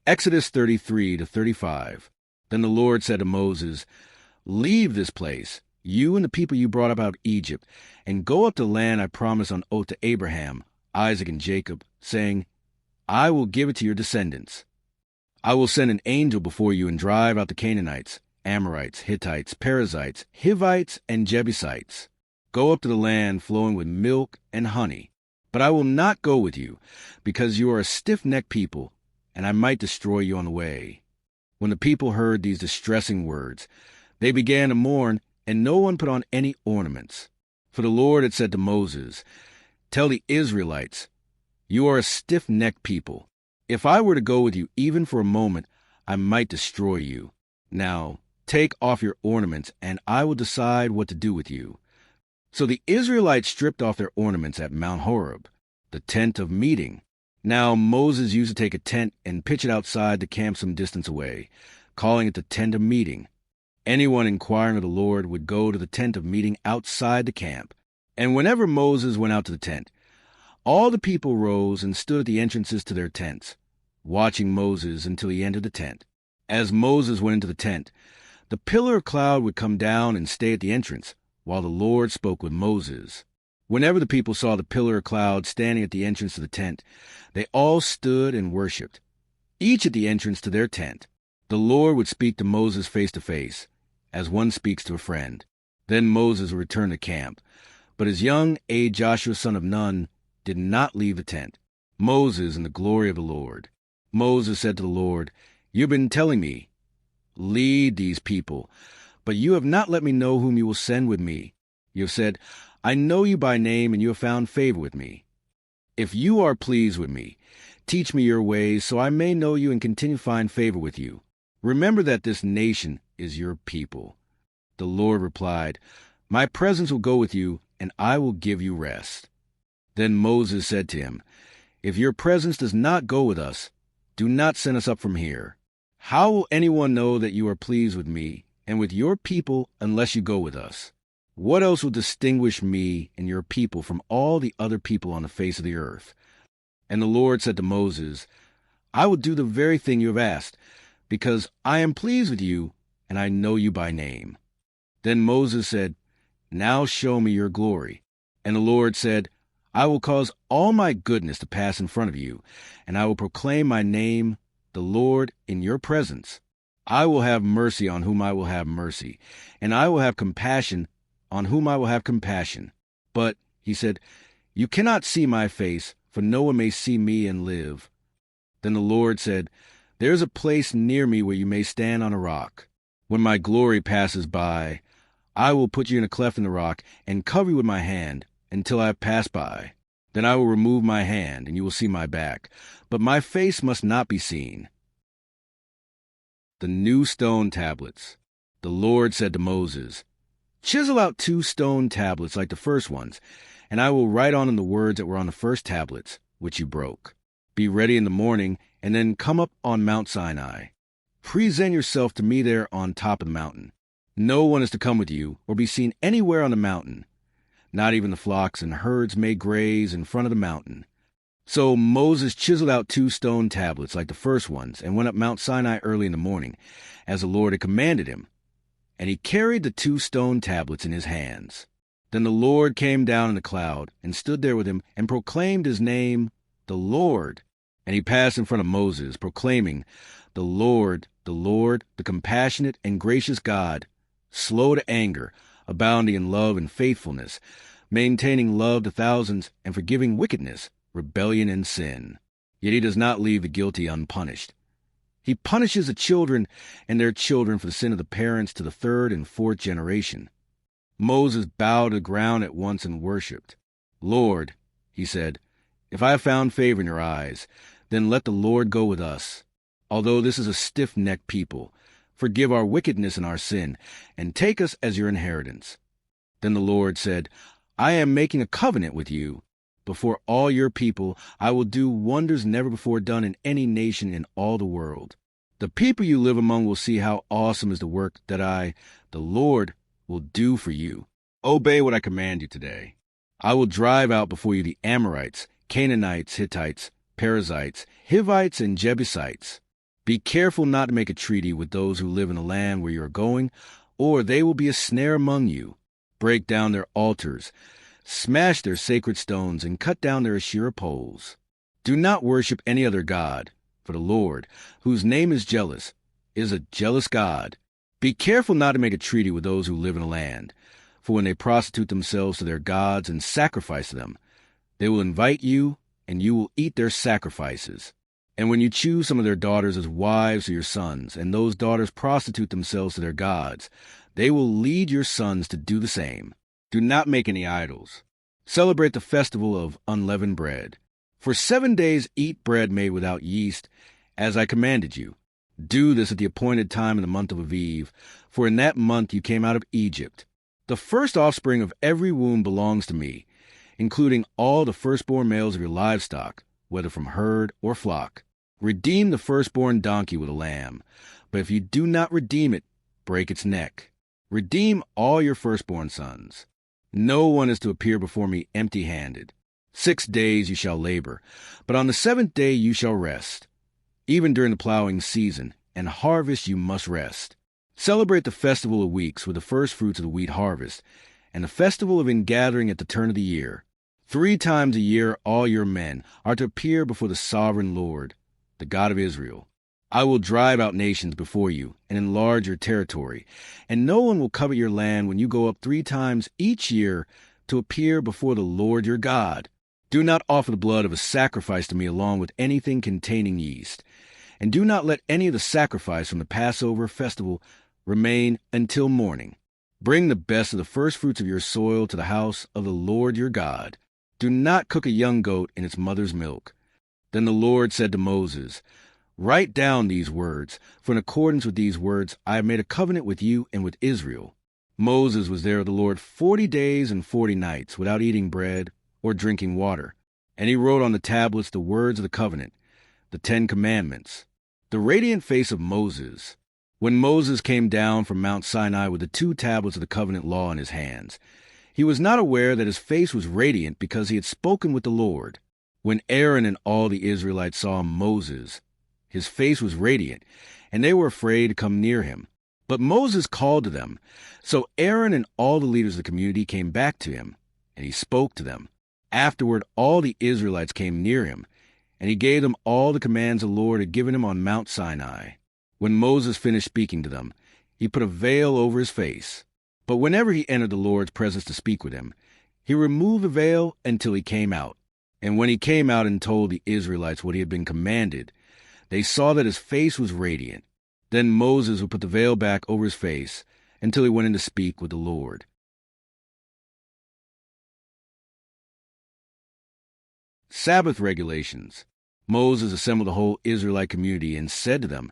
Exodus 33 to 35. Then the Lord said to Moses, "Leave this place, you and the people you brought up out of Egypt, and go up to the land I promised on oath to Abraham, Isaac, and Jacob, saying, I will give it to your descendants. I will send an angel before you and drive out the Canaanites, Amorites, Hittites, Perizzites, Hivites, and Jebusites. Go up to the land flowing with milk and honey. But I will not go with you, because you are a stiff-necked people, and I might destroy you on the way." When the people heard these distressing words, they began to mourn, and no one put on any ornaments. For the Lord had said to Moses, "Tell the Israelites, you are a stiff-necked people. If I were to go with you even for a moment, I might destroy you. Now, take off your ornaments, and I will decide what to do with you." So the Israelites stripped off their ornaments at Mount Horeb, the tent of meeting. Now Moses used to take a tent and pitch it outside the camp some distance away, calling it the tent of meeting. Anyone inquiring of the Lord would go to the tent of meeting outside the camp. And whenever Moses went out to the tent, all the people rose and stood at the entrances to their tents, watching Moses until he entered the tent. As Moses went into the tent, the pillar of cloud would come down and stay at the entrance, while the Lord spoke with Moses. Whenever the people saw the pillar of cloud standing at the entrance to the tent, they all stood and worshipped, each at the entrance to their tent. The Lord would speak to Moses face to face, as one speaks to a friend. Then Moses would return to camp. But his young aide Joshua son of Nun did not leave the tent. Moses in the glory of the Lord. Moses said to the Lord, "You have been telling me, lead these people, but you have not let me know whom you will send with me. You have said, I know you by name, and you have found favor with me. If you are pleased with me, teach me your ways, so I may know you and continue to find favor with you. Remember that this nation is your people." The Lord replied, "My presence will go with you, and I will give you rest." Then Moses said to him, "If your presence does not go with us, do not send us up from here. How will anyone know that you are pleased with me and with your people unless you go with us? What else will distinguish me and your people from all the other people on the face of the earth?" And the Lord said to Moses, "I will do the very thing you have asked, because I am pleased with you, and I know you by name." Then Moses said, "Now show me your glory." And the Lord said, "I will cause all my goodness to pass in front of you, and I will proclaim my name, the Lord, in your presence. I will have mercy on whom I will have mercy, and I will have compassion on whom I will have compassion. But," he said, "you cannot see my face, for no one may see me and live." Then the Lord said, "There is a place near me where you may stand on a rock. When my glory passes by, I will put you in a cleft in the rock and cover you with my hand until I have passed by. Then I will remove my hand, and you will see my back, but my face must not be seen." The new stone tablets. The Lord said to Moses, "Chisel out 2 stone tablets like the first ones, and I will write on them the words that were on the first tablets, which you broke. Be ready in the morning, and then come up on Mount Sinai. Present yourself to me there on top of the mountain. No one is to come with you or be seen anywhere on the mountain. Not even the flocks and herds may graze in front of the mountain." So Moses chiseled out 2 stone tablets like the first ones and went up Mount Sinai early in the morning, as the Lord had commanded him. And he carried the 2 stone tablets in his hands. Then the Lord came down in the cloud and stood there with him and proclaimed his name, the Lord. And he passed in front of Moses, proclaiming, the Lord, the compassionate and gracious God, slow to anger, abounding in love and faithfulness, maintaining love to thousands, and forgiving wickedness, rebellion, and sin. Yet he does not leave the guilty unpunished. He punishes the children and their children for the sin of the parents to the 3rd and 4th generation. Moses bowed to the ground at once and worshipped. "Lord," he said, "if I have found favor in your eyes, then let the Lord go with us. Although this is a stiff-necked people, forgive our wickedness and our sin, and take us as your inheritance." Then the Lord said, "I am making a covenant with you. Before all your people, I will do wonders never before done in any nation in all the world. The people you live among will see how awesome is the work that I, the Lord, will do for you. Obey what I command you today. I will drive out before you the Amorites, Canaanites, Hittites, Perizzites, Hivites, and Jebusites. Be careful not to make a treaty with those who live in the land where you are going, or they will be a snare among you. Break down their altars, smash their sacred stones, and cut down their Asherah poles. Do not worship any other god, for the Lord, whose name is jealous, is a jealous God. Be careful not to make a treaty with those who live in the land, for when they prostitute themselves to their gods and sacrifice to them, they will invite you, and you will eat their sacrifices. And when you choose some of their daughters as wives to your sons, and those daughters prostitute themselves to their gods, they will lead your sons to do the same. Do not make any idols. Celebrate the festival of unleavened bread. For 7 days eat bread made without yeast, as I commanded you. Do this at the appointed time in the month of Aviv, for in that month you came out of Egypt. The first offspring of every womb belongs to me, including all the firstborn males of your livestock, whether from herd or flock. Redeem the firstborn donkey with a lamb, but if you do not redeem it, break its neck. Redeem all your firstborn sons. No one is to appear before me empty-handed. 6 days you shall labor, but on the 7th day you shall rest. Even during the plowing season and harvest you must rest. Celebrate the festival of weeks with the first fruits of the wheat harvest, and the festival of ingathering at the turn of the year. 3 times a year all your men are to appear before the sovereign Lord, the God of Israel. I will drive out nations before you and enlarge your territory, and no one will covet your land when you go up 3 times each year to appear before the Lord your God. Do not offer the blood of a sacrifice to me along with anything containing yeast, and do not let any of the sacrifice from the Passover festival remain until morning. Bring the best of the first fruits of your soil to the house of the Lord your God. Do not cook a young goat in its mother's milk. Then the Lord said to Moses, Write down these words, for in accordance with these words I have made a covenant with you and with Israel. Moses was there with the Lord 40 days and 40 nights without eating bread or drinking water. And he wrote on the tablets the words of the covenant, the 10 Commandments. The radiant face of Moses. When Moses came down from Mount Sinai with the 2 tablets of the covenant law in his hands, he was not aware that his face was radiant because he had spoken with the Lord. When Aaron and all the Israelites saw Moses, his face was radiant, and they were afraid to come near him. But Moses called to them. So Aaron and all the leaders of the community came back to him, and he spoke to them. Afterward, all the Israelites came near him, and he gave them all the commands the Lord had given him on Mount Sinai. When Moses finished speaking to them, he put a veil over his face. But whenever he entered the Lord's presence to speak with him, he removed the veil until he came out. And when he came out and told the Israelites what he had been commanded, they saw that his face was radiant. Then Moses would put the veil back over his face until he went in to speak with the Lord. Sabbath regulations. Moses assembled the whole Israelite community and said to them,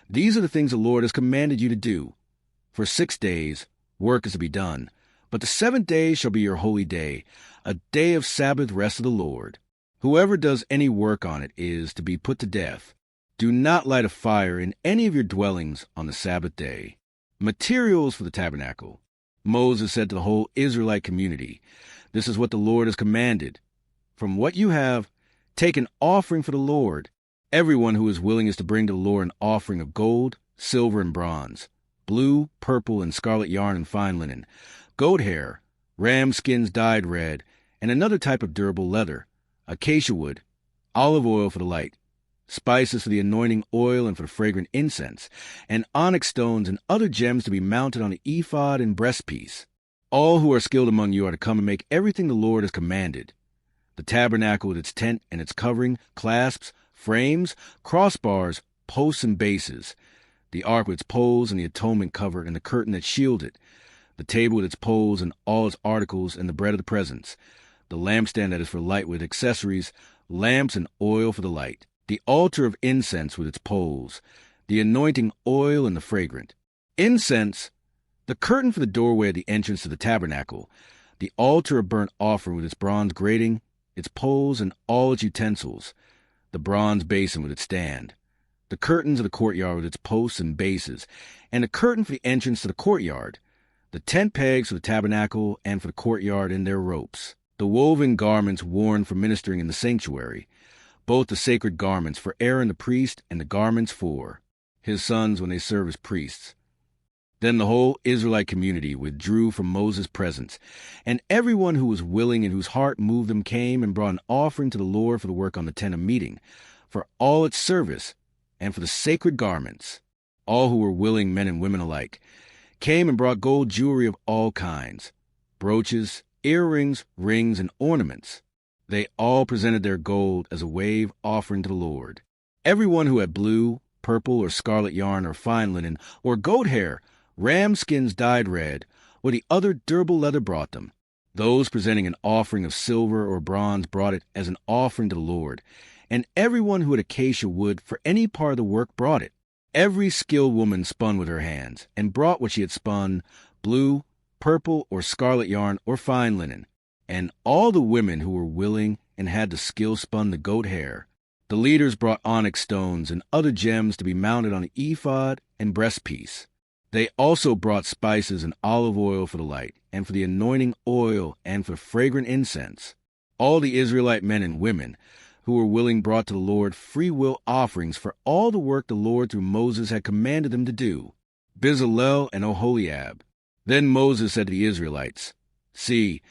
These are the things the Lord has commanded you to do. For 6 days work is to be done, but the 7th day shall be your holy day, a day of Sabbath rest of the Lord. Whoever does any work on it is to be put to death. Do not light a fire in any of your dwellings on the Sabbath day. Materials for the tabernacle. Moses said to the whole Israelite community, This is what the Lord has commanded. From what you have, take an offering for the Lord. Everyone who is willing is to bring to the Lord an offering of gold, silver, and bronze, blue, purple, and scarlet yarn and fine linen, goat hair, ram skins dyed red, and another type of durable leather, acacia wood, olive oil for the light, spices for the anointing oil and for the fragrant incense, and onyx stones and other gems to be mounted on the ephod and breastpiece. All who are skilled among you are to come and make everything the Lord has commanded. The tabernacle with its tent and its covering, clasps, frames, crossbars, posts, and bases, the ark with its poles and the atonement cover and the curtain that shield it, the table with its poles and all its articles and the bread of the presence, the lampstand that is for light with accessories, lamps and oil for the light, the altar of incense with its poles, the anointing oil and the fragrant. Incense, the curtain for the doorway at the entrance to the tabernacle, the altar of burnt offering with its bronze grating, its poles and all its utensils, the bronze basin with its stand, the curtains of the courtyard with its posts and bases, and the curtain for the entrance to the courtyard, the tent pegs for the tabernacle and for the courtyard and their ropes, the woven garments worn for ministering in the sanctuary, both the sacred garments for Aaron the priest and the garments for his sons when they serve as priests. Then the whole Israelite community withdrew from Moses' presence, and everyone who was willing and whose heart moved them came and brought an offering to the Lord for the work on the tent of meeting, for all its service, and for the sacred garments. All who were willing, men and women alike, came and brought gold jewelry of all kinds, brooches, earrings, rings, and ornaments. They all presented their gold as a wave offering to the Lord. Everyone who had blue, purple, or scarlet yarn, or fine linen, or goat hair, ram skins dyed red, or the other durable leather brought them. Those presenting an offering of silver or bronze brought it as an offering to the Lord, and everyone who had acacia wood for any part of the work brought it. Every skilled woman spun with her hands, and brought what she had spun, blue, purple, or scarlet yarn, or fine linen. And all the women who were willing and had the skill spun the goat hair. The leaders brought onyx stones and other gems to be mounted on the ephod and breastpiece. They also brought spices and olive oil for the light, and for the anointing oil, and for fragrant incense. All the Israelite men and women who were willing brought to the Lord free will offerings for all the work the Lord through Moses had commanded them to do. Bezalel and Oholiab. Then Moses said to the Israelites, "See,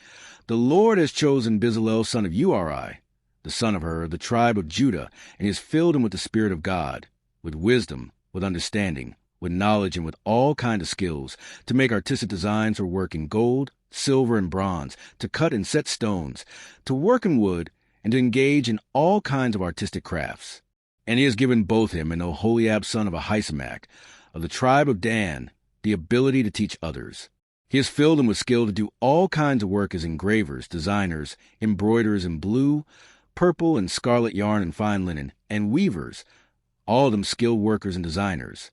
the Lord has chosen Bezalel son of Uri, the son of Hur, the tribe of Judah, and he has filled him with the Spirit of God, with wisdom, with understanding, with knowledge, and with all kinds of skills, to make artistic designs for work in gold, silver, and bronze, to cut and set stones, to work in wood, and to engage in all kinds of artistic crafts. And he has given both him and Oholiab son of Ahisamach, of the tribe of Dan, the ability to teach others. He has filled them with skill to do all kinds of work as engravers, designers, embroiderers in blue, purple, and scarlet yarn and fine linen, and weavers, all of them skilled workers and designers.